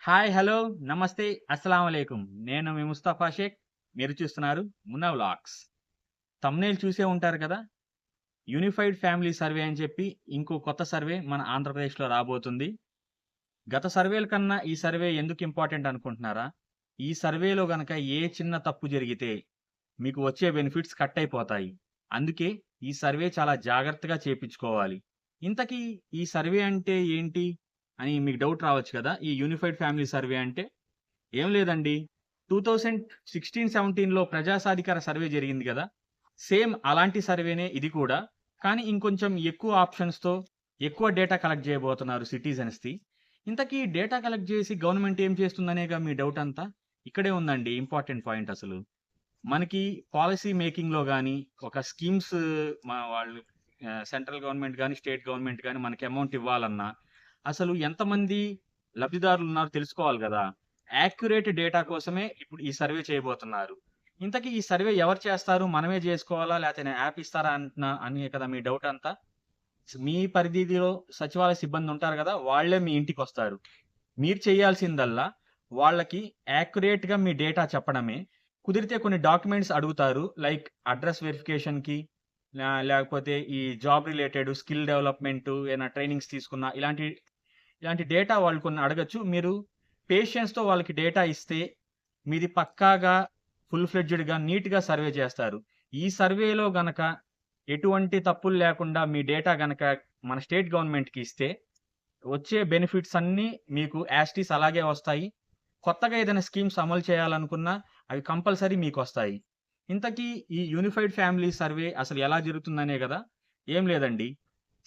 Hi, hello, నమస్తే, అస్సలాముఅలైకుం. నేను మీ ముస్తఫా షేక్. మీరు చూస్తున్నారు మున్నా వ్లాగ్స్. థంబ్‌నెయిల్ చూసే ఉంటారు కదా! యూనిఫైడ్ ఫ్యామిలీ సర్వే అని చెప్పి ఇంకో కొత్త సర్వే మన ఆంధ్రప్రదేశ్‌లో రాబోతుంది. గత సర్వేల కన్నా ఈ సర్వే ఎందుకు ఇంపార్టెంట్ అనుకుంటున్నారా? ఈ సర్వేలో గనక ఏ చిన్న తప్పు జరిగితే మీకు వచ్చే బెనిఫిట్స్ కట్ అయిపోతాయి. అందుకే ఈ సర్వే చాలా జాగ్రత్తగా చేపించుకోవాలి. ఇంతకీ ఈ సర్వే అంటే ఏంటి? అని మీకు డౌట్ రావచ్చు కదా! ఈ యూనిఫైడ్ ఫ్యామిలీ సర్వే అంటే? ఏం లేదండి. 2016, 17లో ప్రజా సాధికార సర్వే జరిగింది గదా! సేమ్ అలాంటి సర్వేనే ఇది కూడా. కానీ ఇంకొంచెం ఎక్కువ ఆప్షన్స్‌తో ఎక్కువ డేటా కలెక్ట్ జేయబోతున్నారు సిటిజన్స్‌ది. ఇంతకీ డేటా కలెక్ట్ జేసి గవర్నమెంట్ ఏం చేస్తుందనేగా మీ డౌట్ అంతా? ఇక్కడే ఉందండి ఇంపార్టెంట్ పాయింట్ అసలు. మనకి పాలిసీ మేకింగ్‌లో గాని, ఒక స్కీమ్స్ వాళ్ళు సెంట్రల్ గవర్నమెంట్ గాని, స్టేట్ గవర్నమెంట్ గాని మనకి అమౌంట్ ఇవ్వాలన్నా, అసలు ఎంతమంది లబ్ధిదారులున్నారో తెలుసుకోవాలి గదా! యాక్యురేట్ డేటా కోసమే ఇప్పుడు ఈ సర్వే చేయబోతున్నారు. ఇంతకీ ఈ సర్వే ఎవరు చేస్తారు? మనమే జేసుకోవాలా? లేతే యాప్ ఇస్తారా అనే కదా మీ డౌట్ అంతా? మీ పరిధిలో సచివాలయ సిబ్బంది ఉంటారు గదా! వాళ్ళే మీ ఇంటికొస్తారు. మీరు చేయాల్సిందల్లా వాళ్ళకి యాక్యురేట్‌గా మీ డేటా చెప్పడమే. కుదిరితే కొన్ని డాక్యుమెంట్స్ అడుగుతారు. లైక్ అడ్రెస్ వెరిఫికేషన్‌కి లేకపోతే ఈ జాబ్ రిలేటెడ్ స్కిల్ డెవలప్‌మెంట్ ఏమైనా ట్రైనింగ్స్ తీసుకున్నా ఇలాంటి డేటా వాళ్ళు కొన్ని అడగొచ్చు. మీరు పేషెన్స్‌తో వాళ్ళకి డేటా ఇస్తే మీది పక్కాగా ఫుల్ ఫ్లెడ్జ్డ్‌గా నీట్‌గా సర్వే చేస్తారు. ఈ సర్వేలో గనక ఎటువంటి తప్పులు లేకుండా మీ డేటా గనక మన స్టేట్ గవర్నమెంట్‌కి ఇస్తే వచ్చే బెనిఫిట్స్ అన్నీ మీకు యాజ్ టీజ్ అలాగే వస్తాయి. కొత్తగా ఏదైనా స్కీమ్స్ అమలు చేయాలనుకున్నా అవి కంపల్సరీ మీకొస్తాయి. ఇంతకీ ఈ యూనిఫైడ్ ఫ్యామిలీ సర్వే అసలు ఎలా జరుగుతుందనే గదా! ఏం లేదండి.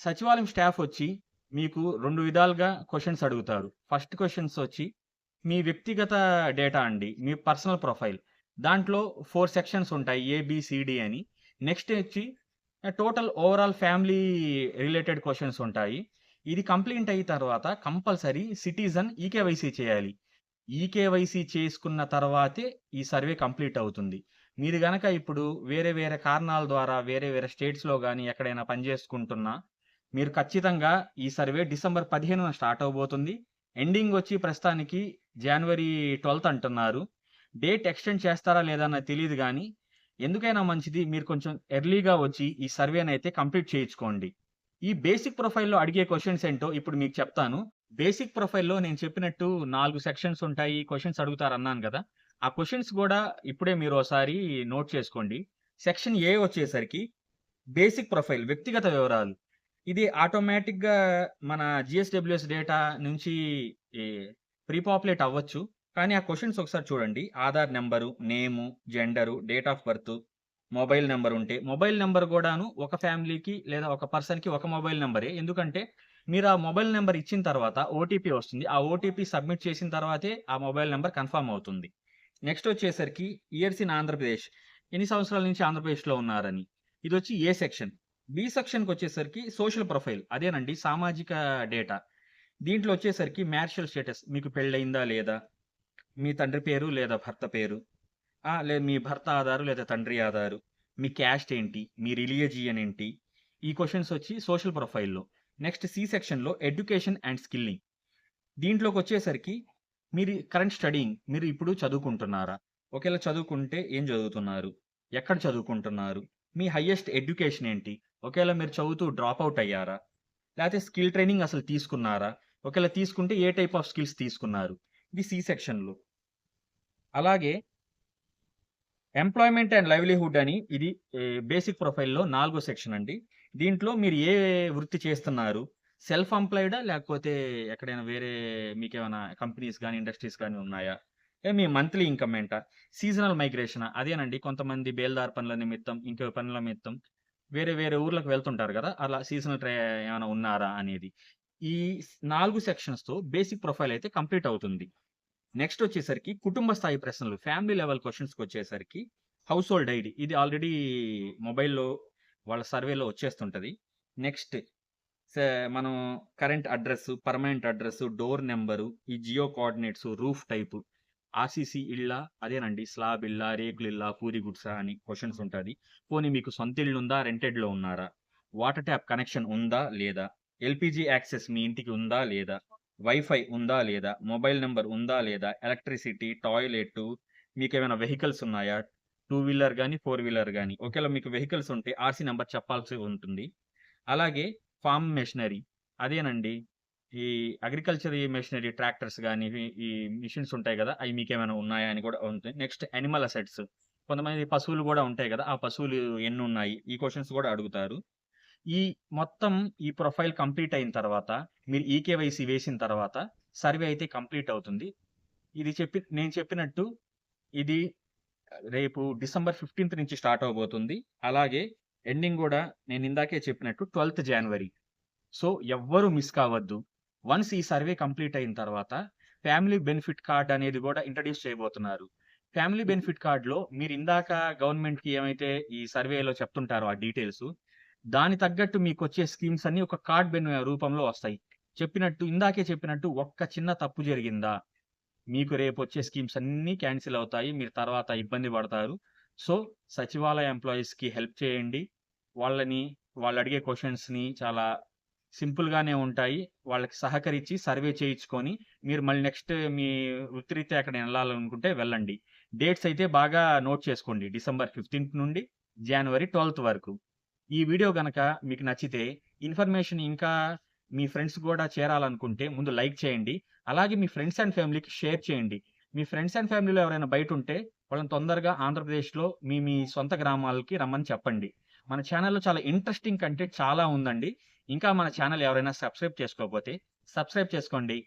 సచివాలయం స్టాఫ్ వచ్చి మీకు 2 విధాలుగా క్వెషన్స్ అడుగుతారు. ఫస్ట్ క్వెషన్స్ వచ్చి మీ వ్యక్తిగత డేటా అండి. మీ పర్సనల్ ప్రొఫైల్. దాంట్లో 4 సెక్షన్స్ ఉంటాయి. ఏబీసీడీ అని. నెక్స్ట్ వచ్చి total overall family related questions ఉంటాయి. ఇది కంప్లీట్ అయిన తర్వాత కంపల్సరీ సిటిజన్ ఈకేవైసీ చేయాలి. ఈకేవైసీ చేసుకున్న తర్వాతే ఈ సర్వే కంప్లీట్ అవుతుంది. మీరు గనక ఇప్పుడు వేరే వేరే కారణాల ద్వారా వేరే వేరే స్టేట్స్‌లో గాని ఎక్కడైనా పని చేసుకుంటున్నా, మీరు ఖచ్చితంగా ఈ సర్వే డిసెంబర్ 15న స్టార్ట్ అవ్వబోతుంది. ఎండింగ్ వచ్చి ప్రస్తుతానికి జనవరి 12థ్ అంటున్నారు. డేట్ ఎక్స్‌టెండ్ చేస్తారా లేదా నాకు తెలీదు గానీ, ఎందుకైనా మంచిది మీరు కొంచెం ఎర్లీగా వచ్చి ఈ సర్వేనైతే కంప్లీట్ చేయించుకోండి. ఈ బేసిక్ ప్రొఫైల్‌లో అడిగే క్వెషన్స్ ఏంటో ఇప్పుడు మీకు చెప్తాను. బేసిక్ ప్రొఫైల్‌లో నేను చెప్పినట్టు 4 సెక్షన్స్ ఉంటాయి. క్వెషన్స్ అడుగుతారన్నాను గదా! ఆ క్వెషన్స్ గూడా ఇప్పుడే మీరు ఓసారి నోట్ చేసుకోండి. సెక్షన్ ఏ వచ్చేసరికి బేసిక్ ప్రొఫైల్ వ్యక్తిగత వివరాలు. ఇది ఆటోమేటిక్‌గా మన జీఎస్‌డబ్ల్యూఎస్ డేటా నుంచి ఈ ప్రీ పాపులేట్ అవ్వచ్చు. కానీ ఆ క్వెషన్స్ ఒకసారి చూడండి. Aadhaar number, name, gender, date of birth, mobile number ఉంటే, మొబైల్ నంబర్ గూడాను ఒక ఫ్యామిలీకి లేదా ఒక పర్సన్‌కి ఒక మొబైల్ నంబరే. ఎందుకంటే మీరు ఆ మొబైల్ నంబర్ ఇచ్చిన తర్వాత ఓటీపీ వస్తుంది. ఆ ఓటీపీ సబ్మిట్ చేసిన తర్వాతే ఆ మొబైల్ నంబర్ కన్ఫర్మ్ అవుతుంది. నెక్స్ట్ వచ్చేసరికి ఇయర్స్ ఇన్ ఆంధ్రప్రదేశ్. ఎన్ని సంవత్సరాల నుంచి ఆంధ్రప్రదేశ్‌లో ఉన్నారని. ఇదొచ్చి ఏ సెక్షన్. బి సెక్షన్‌కొచ్చేసరికి సోషల్ ప్రొఫైల్ అదేనండి సామాజిక డేటా. దీంట్లో వచ్చేసరికి మ్యారిటల్ స్టేటస్ మీకు పెళ్లయిందా లేదా? మీ తండ్రి పేరు లేదా భర్త పేరు. లేదు మీ భర్త ఆధారు లేదా తండ్రి ఆధారు. మీ క్యాస్ట్ ఏంటి? మీ రిలిజియన్ ఏంటి? ఈ క్వెషన్స్ వచ్చి సోషల్ ప్రొఫైల్‌లో. నెక్స్ట్ సి సెక్షన్‌లో ఎడ్యుకేషన్ అండ్ స్కిల్లింగ్. దీంట్లోకొచ్చేసరికి మీరు కరెంట్ స్టడీయింగ్ మీరు ఇప్పుడు చదువుకుంటున్నారా? ఒకేళ చదువుకుంటే ఏం చదువుతున్నారు? ఎక్కడ చదువుకుంటున్నారు? మీ హైయెస్ట్ ఎడ్యుకేషన్ ఏంటి? ఒకేళ మీరు చదువుతూ డ్రాప్ ఔట్ అయ్యారా? లేతే స్కిల్ ట్రైనింగ్ అసలు తీసుకున్నారా? ఒకేళ తీసుకుంటే ఏ టైప్ ఆఫ్ స్కిల్స్ తీసుకున్నారు? ఇది సి సెక్షన్‌లో. అలాగే ఎంప్లాయ్‌మెంట్ అండ్ లైవ్లీహుడ్ అని ఇది బేసిక్ ప్రొఫైల్‌లో నాలుగో సెక్షన్ అండి. దీంట్లో మీరు ఏ వృత్తి చేస్తున్నారు? సెల్ఫ్ ఎంప్లాయిడా? లేకపోతే ఎక్కడైనా వేరే మీకేమైనా కంపెనీస్ గాని, ఇండస్ట్రీస్ గాని ఉన్నాయా? మీ మంత్లీ ఇన్‌కమ్ ఏంటా? సీజనల్ మైగ్రేషనా? అదేనండి కొంతమంది బేల్దార్ పనుల నిమిత్తం, ఇంకో పనుల నిమిత్తం వేరే వేరే ఊర్లకు వెళ్తుంటారు గదా! అలా సీజనల్ ఏమైనా ఉన్నారా అనేది. ఈ 4 సెక్షన్స్‌తో బేసిక్ ప్రొఫైల్ అయితే కంప్లీట్ అవుతుంది. నెక్స్ట్ వచ్చేసరికి కుటుంబ స్థాయి ప్రశ్నలు. ఫ్యామిలీ లెవెల్ క్వెషన్స్‌కొచ్చేసరికి హౌస్ హోల్డ్ ఐడీ ఇది ఆల్రెడీ మొబైల్‌లో వాళ్ళ సర్వేలో వచ్చేస్తుంటది. నెక్స్ట్ సే మనం current address, permanent address, door number, ఈ geo coordinates, roof type, RCC ఇల్లా? అదేనండి స్లాబ్ ఇల్లా? రేకులిల్లా? పూరి గుడిసా? అని క్వెషన్స్ ఉంటది. పోనీ మీకు సొంత ఇల్లుందా? రెంటెడ్‌లో ఉన్నారా? వాటర్ ట్యాప్ కనెక్షన్ ఉందా? లేదా? ఎల్‌పీజీ యాక్సెస్ మీ ఇంటికి ఉందా? లేదా? వైఫై ఉందా లేదా? మొబైల్ నంబర్ ఉందా లేదా? ఎలక్ట్రిసిటీ, టాయిలెట్టు, మీకేమైనా వెహికల్స్ ఉన్నాయా? 2 వీలర్ గాని, 4 వీలర్ గాని. ఒకేళ మీకు వెహికల్స్ ఉంటే ఆర్‌సీ నంబర్ చెప్పాల్సి ఉంటుంది. అలాగే ఫార్మ్ మెషినరీ అదేనండి. ఈ అగ్రికల్చర్ మెషినరీ ట్రాక్టర్స్ గాని, ఈ మిషన్స్ ఉంటాయి గదా! అయి మీకేమైనా ఉన్నాయా అని గూడా ఉంటాయి. Next animal assets. కొంతమంది పశువులు గూడా ఉంటాయి గదా! ఆ పశువులు ఎన్నున్నాయి? ఈ క్వెషన్స్ గూడా అడుగుతారు. ఈ మొత్తం ఈ ప్రొఫైల్ కంప్లీట్ అయిన తర్వాత, మీరు ఈకేవైసీ వేసిన తర్వాత, సర్వే అయితే కంప్లీట్ అవుతుంది. నేను చెప్పినట్టు ఇది రేపు డిసెంబర్ 15థ్ నుంచి స్టార్ట్ అవ్వబోతుంది. అలాగే ఎండింగ్ గూడా నేనిందాకే చెప్పినట్టు 12థ్ జాన్వరి. సో, ఎవ్వరు మిస్ కావద్దు. వన్స్ ఈ సర్వే కంప్లీట్ అయిన తర్వాత, ఫ్యామిలీ బెనిఫిట్ కార్డ్ అనేది గూడా ఇంట్రొడ్యూస్ చేయబోతున్నారు. ఫ్యామిలీ బెనిఫిట్ కార్డ్‌లో మీరిందాక గవర్నమెంట్‌కి ఏమైతే ఈ సర్వేలో చెప్తుంటారో ఆ డీటెయిల్సు, దాని తగ్గట్టు మీకొచ్చే స్కీమ్స్ అన్నీ ఒక కార్డ్ రూపంలో వస్తాయి. ఇందాకే చెప్పినట్టు ఒక్క చిన్న తప్పు జరిగిందా, మీకు రేపొచ్చే స్కీమ్స్ అన్నీ క్యాన్సిల్ అవుతాయి. మీరు తర్వాత ఇబ్బంది పడతారు. సో, సచివాలయ ఎంప్లాయీస్‌కి హెల్ప్ చేయండి. వాళ్ళని వాళ్ళడిగే క్వెషన్స్‌ని చాలా సింపుల్‌గానే ఉంటాయి. వాళ్ళకి సహకరించి సర్వే చేయించుకొని, మీరు మళ్ళీ నెక్స్ట్ మీ వృత్తిరీత్యా ఎక్కడైనా ఎళ్ళాలనుకుంటే వెళ్ళండి. డేట్స్ అయితే బాగా నోట్ చేసుకోండి. డిసెంబర్ 15థ్ నుండి జనవరి 12థ్ వరకు. ఈ వీడియో గనక మీకు నచ్చితే, ఇన్ఫర్మేషన్ ఇంకా మీ ఫ్రెండ్స్ గూడా చేరాలనుకుంటే ముందు లైక్ చేయండి. అలాగే మీ ఫ్రెండ్స్ అండ్ ఫ్యామిలీకి షేర్ చేయండి. మీ ఫ్రెండ్స్ అండ్ ఫ్యామిలీలో ఎవరైనా బయటుంటే, వాళ్ళని తొందరగా ఆంధ్రప్రదేశ్‌లో మీ మీ సొంత గ్రామాలకి రమ్మని చెప్పండి. మన ఛానెల్‌లో చాలా ఇంట్రెస్టింగ్ కంటెంట్ చాలా ఉందండి. ఇంకా మన ఛానెల్ ఎవరైనా సబ్స్క్రైబ్ చేసుకోకపోతే సబ్స్క్రైబ్ చేసుకోండి.